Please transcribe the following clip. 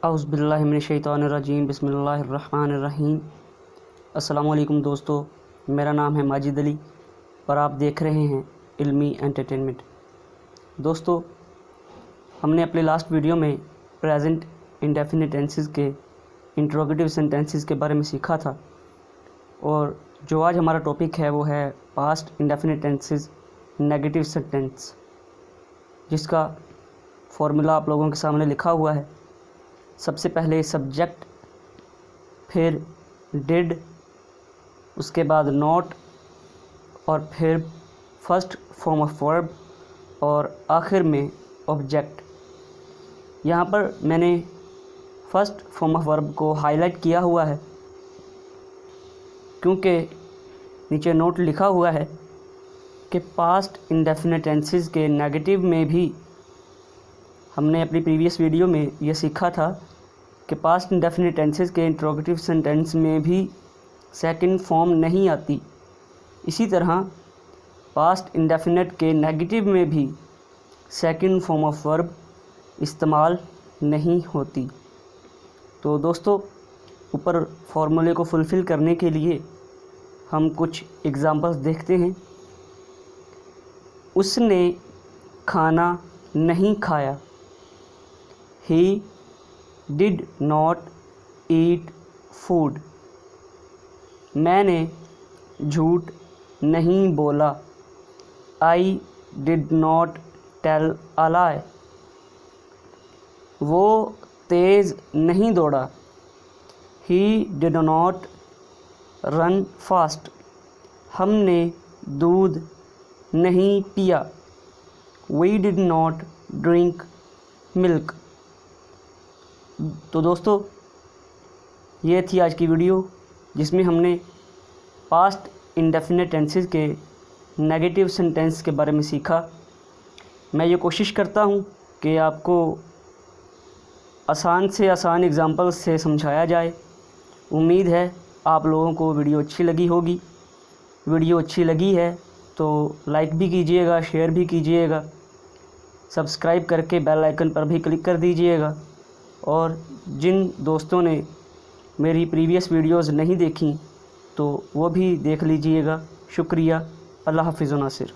औज़ुबिल्लाहि मिनश्शैतानिर्रजीम बिस्मिल्लाहिर्रहमानिर्रहीम। अस्सलामु अलैकुम दोस्तों, मेरा नाम है माजिद अली और आप देख रहे हैं इल्मी एंटरटेनमेंट। दोस्तों, हमने अपने लास्ट वीडियो में प्रेजेंट इंडेफिनिट टेंसेस के इंट्रोगेटिव सेंटेंसेस के बारे में सीखा था और जो आज हमारा टॉपिक है वो है past indefinite tenses negative sentence, जिसका फॉर्मूला आप लोगों के सामने लिखा हुआ है। सबसे पहले सब्जेक्ट, फिर डिड, उसके बाद नॉट और फिर फर्स्ट फॉर्म ऑफ वर्ब और आखिर में ऑब्जेक्ट। यहाँ पर मैंने फर्स्ट फॉर्म ऑफ वर्ब को हाईलाइट किया हुआ है क्योंकि नीचे नोट लिखा हुआ है कि पास्ट इंडेफिनिट टेंसेस के नेगेटिव में भी हमने अपनी प्रीवियस वीडियो में यह सीखा था कि पास्ट इंडेफिनिट टेंसेस के इंट्रोगेटिव सेंटेंस में भी सेकंड फॉर्म नहीं आती। इसी तरह पास्ट इंडेफिनिट के नेगेटिव में भी सेकंड फॉर्म ऑफ वर्ब इस्तेमाल नहीं होती। तो दोस्तों, ऊपर फॉर्मूले को फुलफ़िल करने के लिए हम कुछ एग्ज़ाम्पल्स देखते हैं। उसने खाना नहीं खाया। He did not eat food. मैंने झूठ नहीं बोला। I did not tell a lie. वो तेज़ नहीं दौड़ा। He did not run fast. हमने दूध नहीं पिया। We did not drink milk. तो दोस्तों, ये थी आज की वीडियो जिसमें हमने पास्ट इंडेफिनिट टेंसेस के नेगेटिव सेंटेंस के बारे में सीखा। मैं ये कोशिश करता हूँ कि आपको आसान से आसान एग्ज़ाम्पल्स से समझाया जाए। उम्मीद है आप लोगों को वीडियो अच्छी लगी होगी। वीडियो अच्छी लगी है तो लाइक भी कीजिएगा, शेयर भी कीजिएगा, सब्सक्राइब करके बेल आइकन पर भी क्लिक कर दीजिएगा। और जिन दोस्तों ने मेरी प्रीवियस वीडियोज़ नहीं देखी तो वो भी देख लीजिएगा। शुक्रिया। अल्लाह हाफ़िज़ व नासिर।